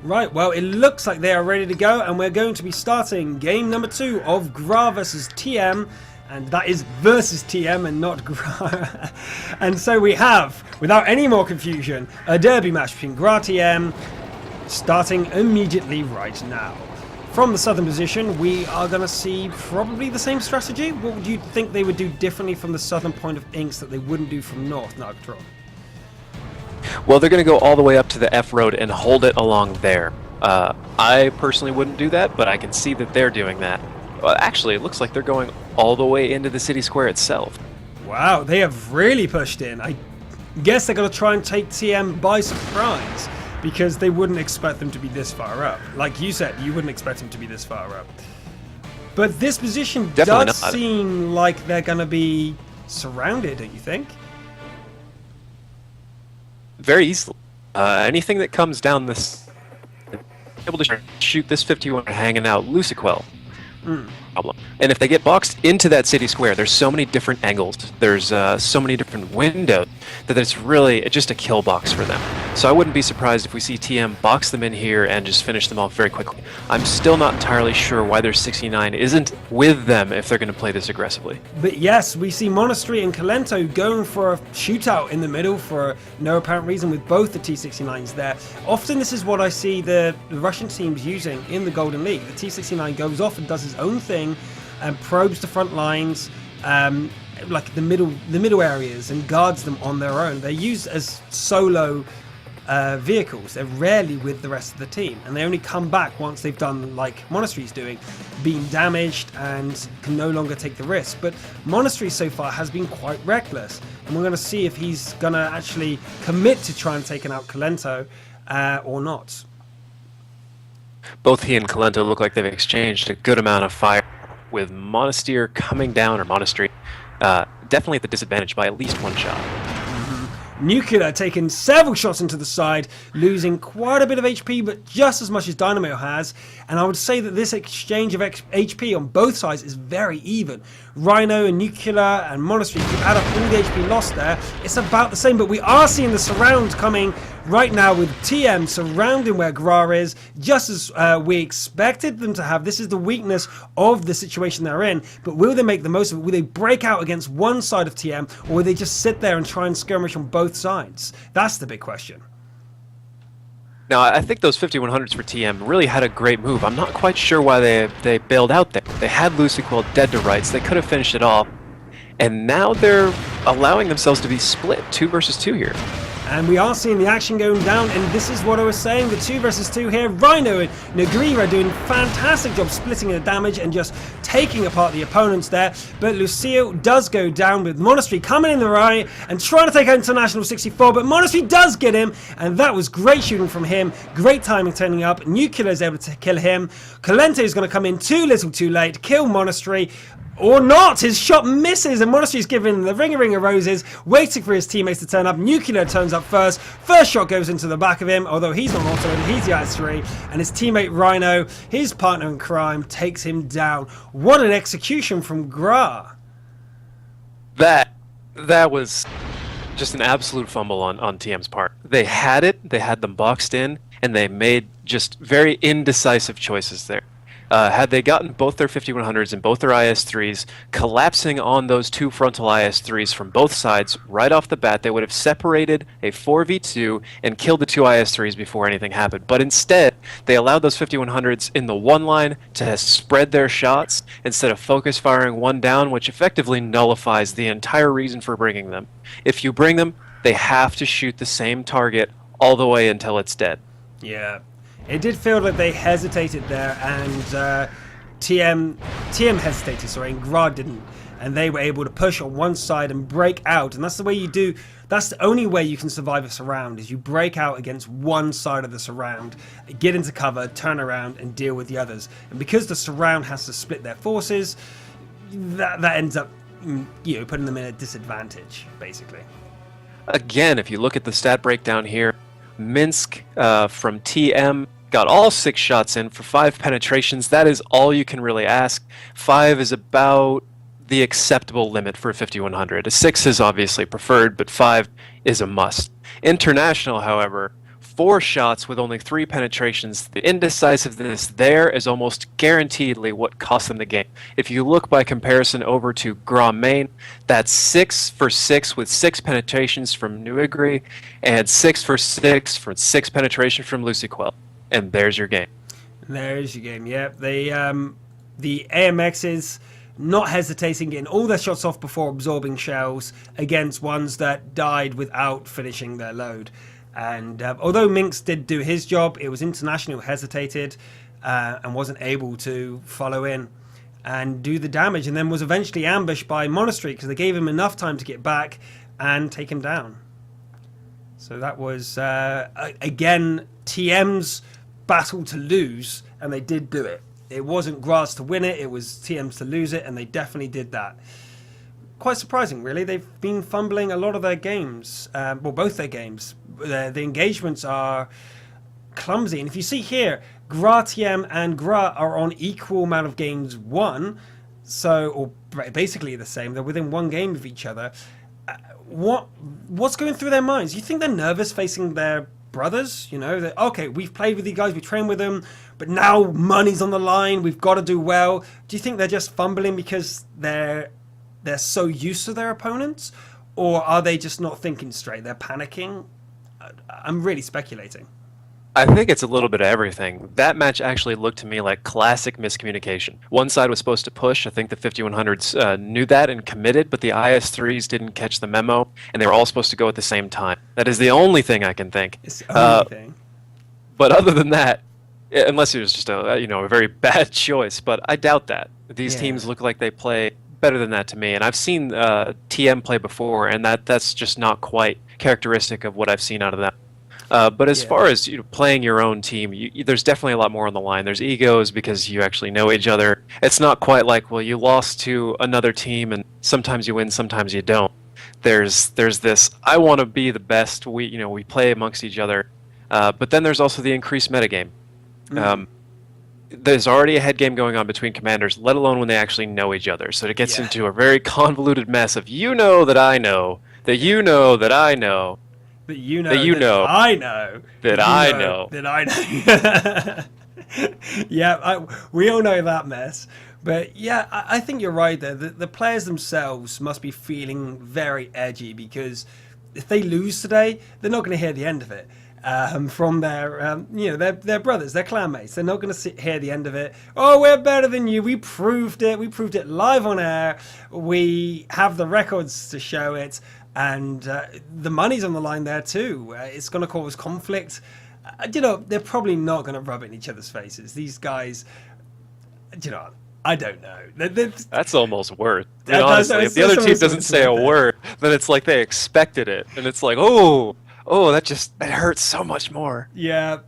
Right, well, it looks like they are ready to go, and we're going to be starting game number 2 of GRA versus TM, and that is versus TM and not GRA. And so we have, without any more confusion, a derby match between GRAtm starting immediately right now. From the southern position, we are going to see probably the same strategy. What would you think they would do differently from the southern point of Ensk that they wouldn't do from north, Nargatron? Well, they're going to go all the way up to the F road and hold it along there. I personally wouldn't do that, but I can see that they're doing that. Well, actually, it looks like they're going all the way into the city square itself. Wow, they have really pushed in. I guess they're going to try and take TM by surprise, because they wouldn't expect them to be this far up. Like you said, you wouldn't expect them to be this far up. But this position Definitely does not. seem like they're going to be surrounded, don't you think? Very easily. Anything that comes down this, able to shoot this 51 hanging out Luciquel. Problem. And if they get boxed into that city square, there's so many different angles, there's so many different windows that it's really just a kill box for them. So I wouldn't be surprised if we see TM box them in here and just finish them off very quickly. I'm still not entirely sure why their 69 isn't with them if they're going to play this aggressively. But yes, we see Monastery and Kalento going for a shootout in the middle for no apparent reason with both the T69s there. Often this is what I see the Russian teams using in the Golden League. The T69 goes off and does his own thing and probes the front lines, like the middle areas, and guards them on their own. They're used as solo vehicles. They're rarely with the rest of the team, and they only come back once they've done, like Monastery's doing, being damaged and can no longer take the risk. But Monastery so far has been quite reckless, and we're going to see if he's going to actually commit to try and taking out Kalento or not. Both he and Kalento look like they've exchanged a good amount of fire, with Monastery coming down, or Monastery, definitely at the disadvantage by at least one shot. Nuclear taking several shots into the side, losing quite a bit of HP, but just as much as Dynamo has. And I would say that this exchange of HP on both sides is very even. Rhino and Nuclear and Monastery, if you add up all the HP lost there, it's about the same. But we are seeing the surround coming right now with TM surrounding where GRA is, just as we expected them to have. This is the weakness of the situation they're in, but will they make the most of it? Will they break out against one side of TM, or will they just sit there and try and skirmish on both sides? That's the big question. Now, I think those 5100s for TM really had a great move. I'm not quite sure why they bailed out there. They had Luciquel dead to rights. They could have finished it off, and now they're allowing themselves to be split 2 versus 2 here. And we are seeing the action going down, and this is what I was saying, the 2 versus 2 here. Rhino and Negrira doing fantastic job splitting the damage and just taking apart the opponents there. But Lucio does go down, with Monastery coming in the right and trying to take out International 64, but Monastery does get him, and that was great shooting from him. Great timing turning up. Nuclear is able to kill him. Kalento is going to come in too little too late, kill Monastery. Or not! His shot misses, and Monastery's given the ring of roses, waiting for his teammates to turn up. Nuclear turns up first. First shot goes into the back of him, although he's not auto, he's the IS-3, and his teammate Rhino, his partner in crime, takes him down. What an execution from GRA! That was just an absolute fumble on TM's part. They had it, they had them boxed in, and they made just very indecisive choices there. Had they gotten both their 5100s and both their IS-3s collapsing on those 2 frontal IS-3s from both sides right off the bat, they would have separated a 4v2 and killed the 2 IS-3s before anything happened. But instead, they allowed those 5100s in the one line to spread their shots instead of focus firing one down, which effectively nullifies the entire reason for bringing them. If you bring them, they have to shoot the same target all the way until it's dead. Yeah. It did feel like they hesitated there, and TM hesitated, sorry, and GRA didn't. And they were able to push on one side and break out. And that's the way you do, that's the only way you can survive a surround, is you break out against one side of the surround, get into cover, turn around, and deal with the others. And because the surround has to split their forces, that ends up, you know, putting them in a disadvantage, basically. Again, if you look at the stat breakdown here, Minsk from TM got all 6 shots in for 5 penetrations. That is all you can really ask. 5 is about the acceptable limit for a 5100. A 6 is obviously preferred, but 5 is a must. International, however, 4 shots with only 3 penetrations. The indecisiveness there is almost guaranteedly what cost them the game. If you look by comparison over to GRA main, that's 6 for 6 with 6 penetrations from Nuigri, and 6 for 6 for 6 penetration from Luciquel. And there's your game. There's your game, yeah. The AMXs not hesitating, getting all their shots off before absorbing shells against ones that died without finishing their load. And although Minx did do his job, it was International who hesitated and wasn't able to follow in and do the damage, and then was eventually ambushed by Monastery because they gave him enough time to get back and take him down. So that was, again, TM's battle to lose, and they did do it. It wasn't GRA's to win it, it was TM's to lose it, and they definitely did that. Quite surprising, really. They've been fumbling a lot of their games, well, both their games. The engagements are clumsy, and if you see here, GRAtm and GRA are on equal amount of games won, so, or basically the same. They're within one game of each other. What's going through their minds? You think they're nervous facing their brothers? You know, that okay, we've played with these guys, we trained with them, but now money's on the line, we've got to do well. Do you think they're just fumbling because they're so used to their opponents, or are they just not thinking straight? They're panicking? I'm really speculating. I think it's a little bit of everything. That match actually looked to me like classic miscommunication. One side was supposed to push. I think the 5100s knew that and committed, but the IS-3s didn't catch the memo, and they were all supposed to go at the same time. That is the only thing I can think. It's the only thing. But other than that, unless it was just a very bad choice, but I doubt that. These teams look like they play better than that to me, and I've seen TM play before, and that's just not quite characteristic of what I've seen out of them. But as far as playing your own team, there's definitely a lot more on the line. There's egos because you actually know each other. It's not quite like, well, you lost to another team and sometimes you win, sometimes you don't. There's this, I want to be the best. We play amongst each other. But then there's also the increased metagame. There's already a head game going on between commanders, let alone when they actually know each other. So it gets into a very convoluted mess of you know that I know, that you know that I know. That you know that I know. That I know. That I know. Yeah, we all know that mess. But yeah, I think you're right there. The players themselves must be feeling very edgy because if they lose today, they're not going to hear the end of it. From their, their brothers, their clanmates. They're not going to hear the end of it. Oh, we're better than you. We proved it. We proved it live on air. We have the records to show it. And the money's on the line there too. It's going to cause conflict. They're probably not going to rub it in each other's faces. These guys, I don't know. That's almost worse. Honestly, if the other team doesn't say a word, then it's like they expected it. And it's like, oh, that hurts so much more. Yeah.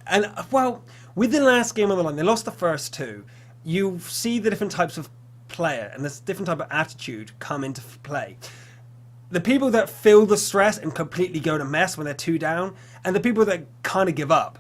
And, well, with the last game on the line, they lost the first two. You see the different types of player and this different type of attitude come into play. The people that feel the stress and completely go to mess when they're 2 down, and the people that kind of give up,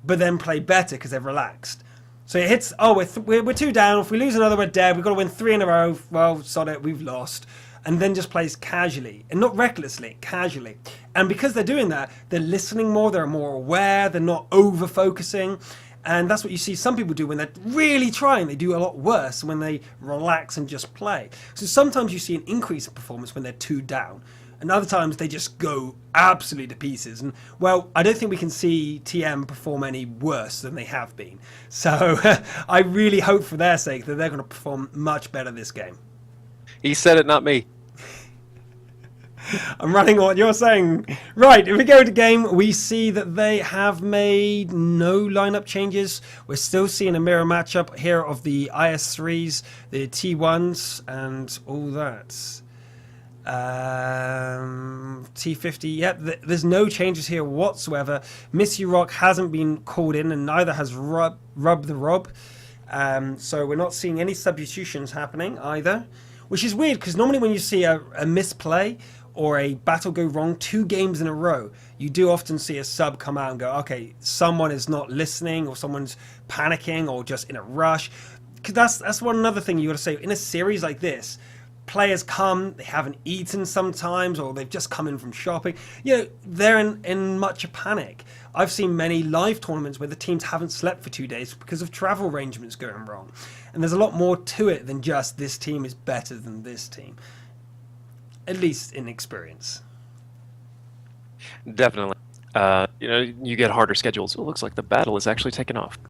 but then play better because they've relaxed. So it hits, we're 2 down, if we lose another we're dead, we've got to win 3 in a row, well, sod it, we've lost. And then just plays casually, and not recklessly, casually. And because they're doing that, they're listening more, they're more aware, they're not over-focusing. And that's what you see some people do when they're really trying. They do a lot worse when they relax and just play. So sometimes you see an increase in performance when they're 2 down. And other times they just go absolutely to pieces. And, well, I don't think we can see TM perform any worse than they have been. So I really hope for their sake that they're going to perform much better this game. He said it, not me. I'm running on what you're saying. Right, if we go to game, we see that they have made no lineup changes. We're still seeing a mirror matchup here of the IS-3s, the T1s, and all that. T50, yep, there's no changes here whatsoever. Missy Rock hasn't been called in, and neither has Rub the Rob. So we're not seeing any substitutions happening either. Which is weird, because normally when you see a misplay or a battle go wrong 2 games in a row, you do often see a sub come out and go, okay, someone is not listening, or someone's panicking, or just in a rush. Because that's one another thing you got to say. In a series like this, players come, they haven't eaten sometimes, or they've just come in from shopping. They're in much a panic. I've seen many live tournaments where the teams haven't slept for 2 days because of travel arrangements going wrong. And there's a lot more to it than just this team is better than this team. At least in experience. Definitely. You get harder schedules. It looks like the battle is actually taking off.